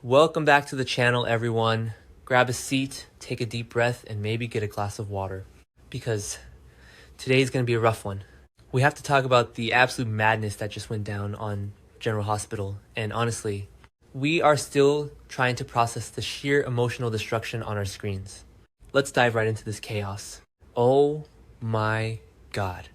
Welcome back to the channel, everyone. Grab a seat, take a deep breath, and maybe get a glass of water. Because today's gonna be a rough one. We have to talk about the absolute madness that just went down on General Hospital. And honestly, we are still trying to process the sheer emotional destruction on our screens. Let's dive right into this chaos. Oh my God.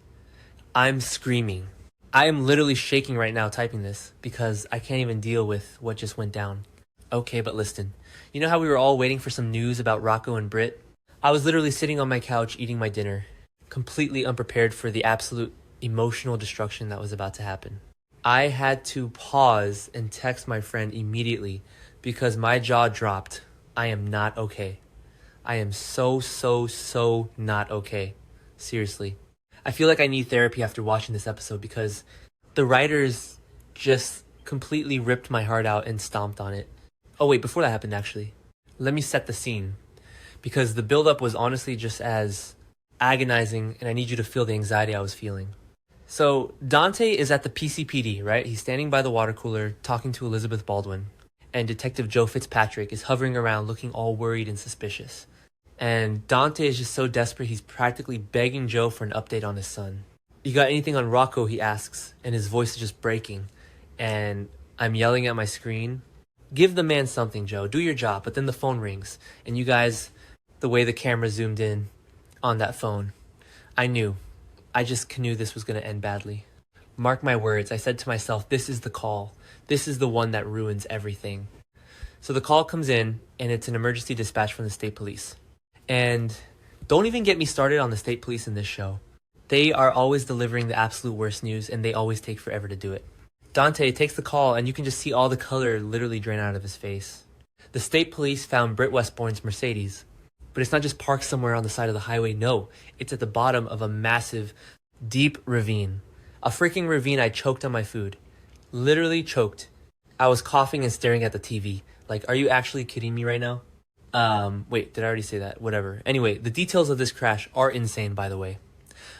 I'm screaming. I am literally shaking right now typing this because I can't even deal with what just went down. Okay, but listen. You know how we were all waiting for some news about Rocco and Britt? I was literally sitting on my couch eating my dinner, completely unprepared for the absolute emotional destruction that was about to happen. I had to pause and text my friend immediately because my jaw dropped. I am not okay. I am so not okay. Seriously. I feel like I need therapy after watching this episode because the writers just completely ripped my heart out and stomped on it. Oh wait, before that happened actually, let me set the scene. Because the buildup was honestly just as agonizing and I need you to feel the anxiety I was feeling. So Dante is at the PCPD, right? He's standing by the water cooler talking to Elizabeth Baldwin. And Detective Joe Fitzpatrick is hovering around looking all worried and suspicious. And Dante is just so desperate he's practically begging Joe for an update on his son. You got anything on Rocco, he asks, and his voice is just breaking. And I'm yelling at my screen. Give the man something, Joe. Do your job. But then the phone rings. And you guys, the way the camera zoomed in on that phone, I knew. I just knew this was going to end badly. Mark my words. I said to myself, this is the call. This is the one that ruins everything. So the call comes in, and it's an emergency dispatch from the state police. And don't even get me started on the state police in this show. They are always delivering the absolute worst news, and they always take forever to do it. Dante takes the call, and you can just see all the color literally drain out of his face. The state police found Britt Westbourne's Mercedes. But it's not just parked somewhere on the side of the highway, no. It's at the bottom of a massive, deep ravine. A freaking ravine. I choked on my food. Literally choked. I was coughing and staring at the TV. Like, are you actually kidding me right now? Wait, did I already say that? Whatever. Anyway, the details of this crash are insane, by the way.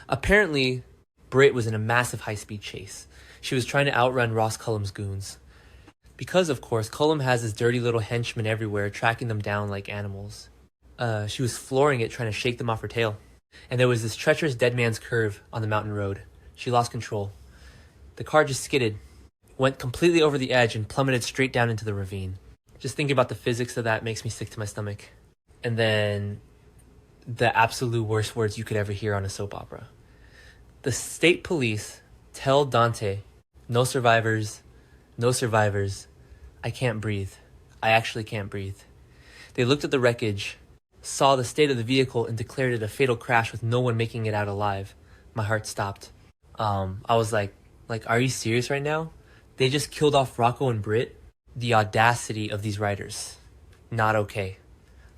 Apparently, Britt was in a massive high-speed chase. She was trying to outrun Ross Cullum's goons. Because, of course, Cullum has his dirty little henchmen everywhere, tracking them down like animals. She was flooring it, trying to shake them off her tail. And there was this treacherous dead man's curve on the mountain road. She lost control. The car just skidded, went completely over the edge, and plummeted straight down into the ravine. Just thinking about the physics of that makes me sick to my stomach. And then the absolute worst words you could ever hear on a soap opera. The state police tell Dante, no survivors, no survivors. I can't breathe. I actually can't breathe. They looked at the wreckage, saw the state of the vehicle, and declared it a fatal crash with no one making it out alive. My heart stopped. I was like, are you serious right now? They just killed off Rocco and Britt? The audacity of these writers. Not okay.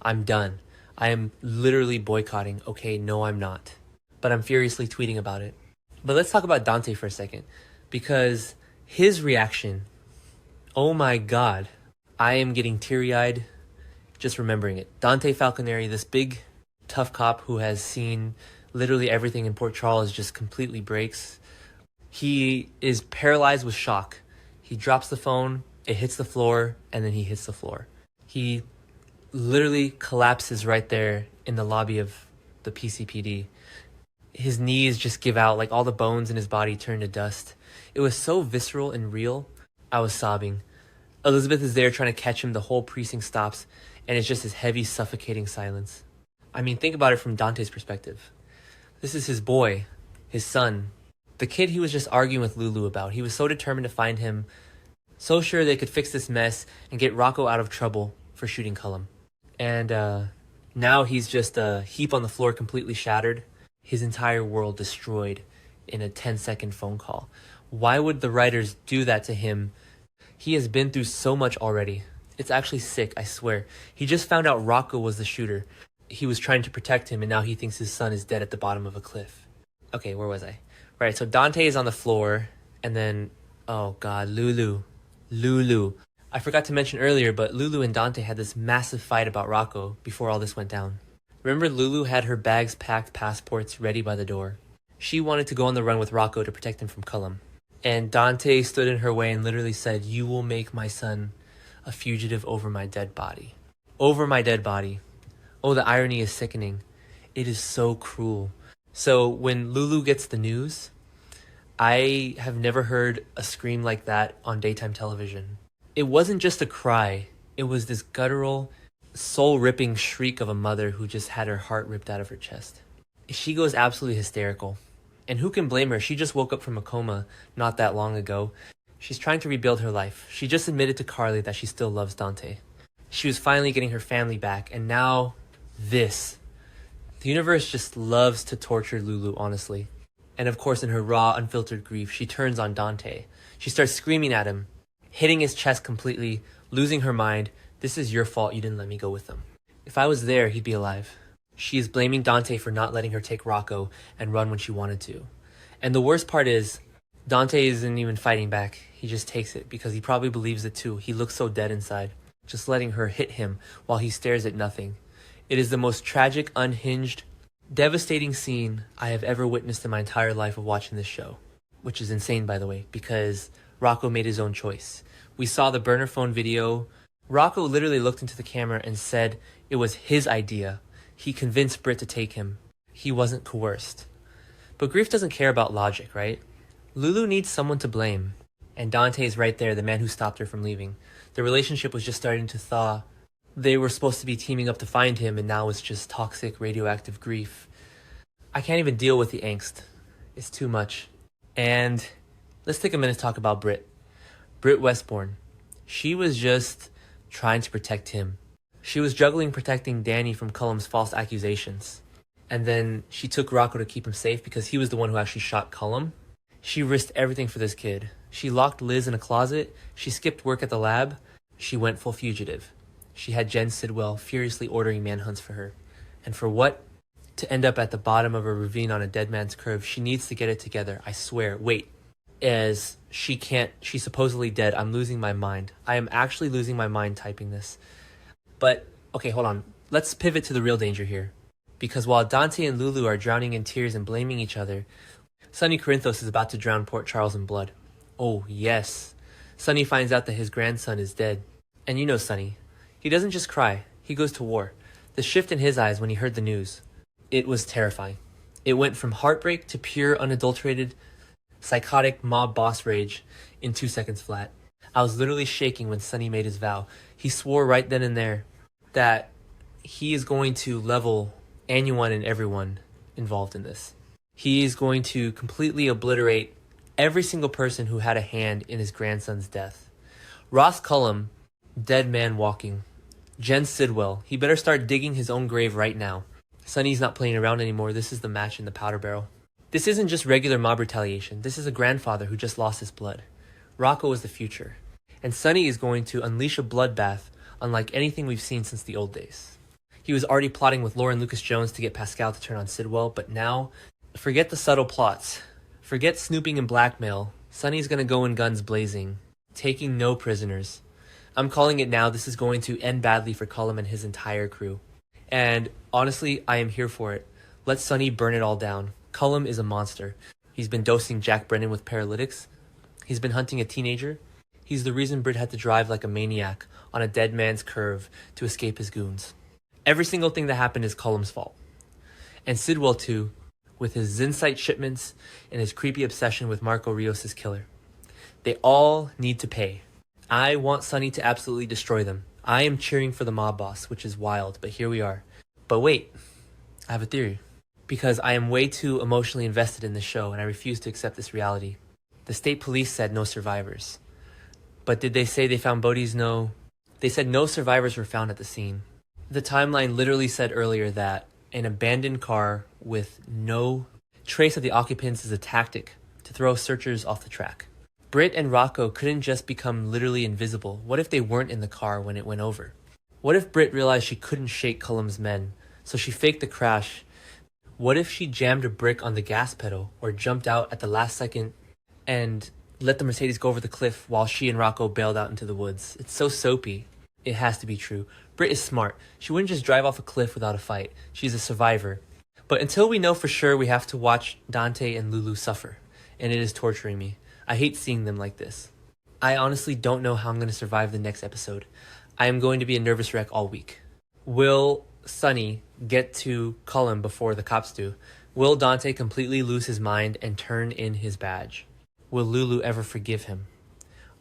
I'm done. I am literally boycotting. Okay, no, I'm not. But I'm furiously tweeting about it. But let's talk about Dante for a second. Because his reaction, oh my God, I am getting teary-eyed just remembering it. Dante Falconeri, this big, tough cop who has seen literally everything in Port Charles, just completely breaks. He is paralyzed with shock. He drops the phone, it hits the floor, and then he hits the floor. He literally collapses right there in the lobby of the PCPD. His knees just give out, like all the bones in his body turn to dust. It was so visceral and real, I was sobbing. Elizabeth is there trying to catch him, the whole precinct stops, and it's just this heavy, suffocating silence. I mean, think about it from Dante's perspective. This is his boy, his son, the kid he was just arguing with Lulu about. He was so determined to find him, so sure they could fix this mess and get Rocco out of trouble for shooting Cullum. And now he's just a heap on the floor, completely shattered. His entire world destroyed in a 10-second phone call. Why would the writers do that to him? He has been through so much already. It's actually sick, I swear. He just found out Rocco was the shooter. He was trying to protect him, and now he thinks his son is dead at the bottom of a cliff. Okay, where was I? Right, so Dante is on the floor, and then, oh God, Lulu. I forgot to mention earlier, but Lulu and Dante had this massive fight about Rocco before all this went down. Remember, Lulu had her bags packed, passports ready by the door. She wanted to go on the run with Rocco to protect him from Cullum. And Dante stood in her way and literally said, "You will make my son a fugitive over my dead body. Over my dead body. Oh, the irony is sickening. It is so cruel. So when Lulu gets the news, I have never heard a scream like that on daytime television. It wasn't just a cry. It was this guttural, soul-ripping shriek of a mother who just had her heart ripped out of her chest. She goes absolutely hysterical. And who can blame her? She just woke up from a coma not that long ago. She's trying to rebuild her life. She just admitted to Carly that she still loves Dante. She was finally getting her family back, and now this. The universe just loves to torture Lulu, honestly. And of course, in her raw, unfiltered grief, she turns on Dante. She starts screaming at him, hitting his chest completely, losing her mind. This is your fault, you didn't let me go with them. If I was there, he'd be alive. She is blaming Dante for not letting her take Rocco and run when she wanted to. And the worst part is, Dante isn't even fighting back. He just takes it because he probably believes it too. He looks so dead inside, just letting her hit him while he stares at nothing. It is the most tragic, unhinged, devastating scene I have ever witnessed in my entire life of watching this show. Which is insane, by the way, because Rocco made his own choice. We saw the burner phone video. Rocco literally looked into the camera and said it was his idea. He convinced Britt to take him. He wasn't coerced. But grief doesn't care about logic, right? Lulu needs someone to blame. And Dante's right there, the man who stopped her from leaving. The relationship was just starting to thaw. They were supposed to be teaming up to find him, and now it's just toxic, radioactive grief. I can't even deal with the angst. It's too much. And let's take a minute to talk about Britt. Britt Westbourne. She was just trying to protect him. She was juggling protecting Danny from Cullum's false accusations. And then she took Rocco to keep him safe because he was the one who actually shot Cullum. She risked everything for this kid. She locked Liz in a closet. She skipped work at the lab. She went full fugitive. She had Jen Sidwell furiously ordering manhunts for her. And for what? To end up at the bottom of a ravine on a dead man's curve. She needs to get it together, I swear. Wait. As she can't, she's supposedly dead. I'm losing my mind. I am actually losing my mind typing this. But, okay, hold on. Let's pivot to the real danger here. Because while Dante and Lulu are drowning in tears and blaming each other, Sonny Corinthos is about to drown Port Charles in blood. Oh, yes. Sonny finds out that his grandson is dead. And you know Sonny. He doesn't just cry. He goes to war. The shift in his eyes when he heard the news. It was terrifying. It went from heartbreak to pure, unadulterated, psychotic mob boss rage in 2 seconds flat. I was literally shaking when Sonny made his vow. He swore right then and there that he is going to level anyone and everyone involved in this. He is going to completely obliterate every single person who had a hand in his grandson's death. Ross Cullum, dead man walking. Jen Sidwell, he better start digging his own grave right now. Sonny's not playing around anymore. This is the match in the powder barrel. This isn't just regular mob retaliation. This is a grandfather who just lost his blood. Rocco is the future. And Sonny is going to unleash a bloodbath unlike anything we've seen since the old days. He was already plotting with Lauren Lucas Jones to get Pascal to turn on Sidwell, but now, forget the subtle plots. Forget snooping and blackmail. Sonny's gonna go in guns blazing, taking no prisoners. I'm calling it now. This is going to end badly for Cullum and his entire crew. And honestly, I am here for it. Let Sonny burn it all down. Cullum is a monster. He's been dosing Jack Brennan with paralytics. He's been hunting a teenager. He's the reason Britt had to drive like a maniac on a dead man's curve to escape his goons. Every single thing that happened is Cullum's fault. And Sidwell too, with his Zinsight shipments and his creepy obsession with Marco Rios' killer. They all need to pay. I want Sonny to absolutely destroy them. I am cheering for the mob boss, which is wild, but here we are. But wait, I have a theory. Because I am way too emotionally invested in this show and I refuse to accept this reality. The state police said no survivors. But did they say they found bodies? No. They said no survivors were found at the scene. The timeline literally said earlier that an abandoned car with no trace of the occupants is a tactic to throw searchers off the track. Britt and Rocco couldn't just become literally invisible. What if they weren't in the car when it went over? What if Britt realized she couldn't shake Cullum's men, so she faked the crash? What if she jammed a brick on the gas pedal or jumped out at the last second and let the Mercedes go over the cliff while she and Rocco bailed out into the woods? It's so soapy. It has to be true. Britt is smart. She wouldn't just drive off a cliff without a fight. She's a survivor. But until we know for sure, we have to watch Dante and Lulu suffer. And it is torturing me. I hate seeing them like this. I honestly don't know how I'm going to survive the next episode. I am going to be a nervous wreck all week. Will Sonny get to Cullum before the cops do? Will Dante completely lose his mind and turn in his badge? Will Lulu ever forgive him?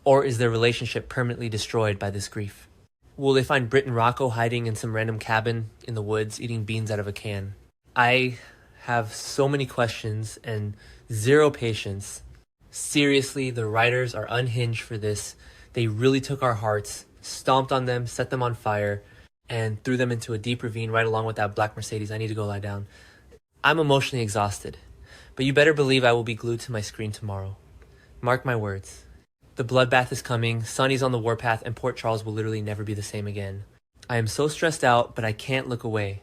Or is their relationship permanently destroyed by this grief? Will they find Britt and Rocco hiding in some random cabin in the woods eating beans out of a can? I have so many questions and zero patience. Seriously, the writers are unhinged for this. They really took our hearts, stomped on them, set them on fire, and threw them into a deep ravine right along with that black Mercedes. I need to go lie down. I'm emotionally exhausted, but you better believe I will be glued to my screen tomorrow. Mark my words. The bloodbath is coming, Sonny's on the warpath, and Port Charles will literally never be the same again. I am so stressed out, but I can't look away.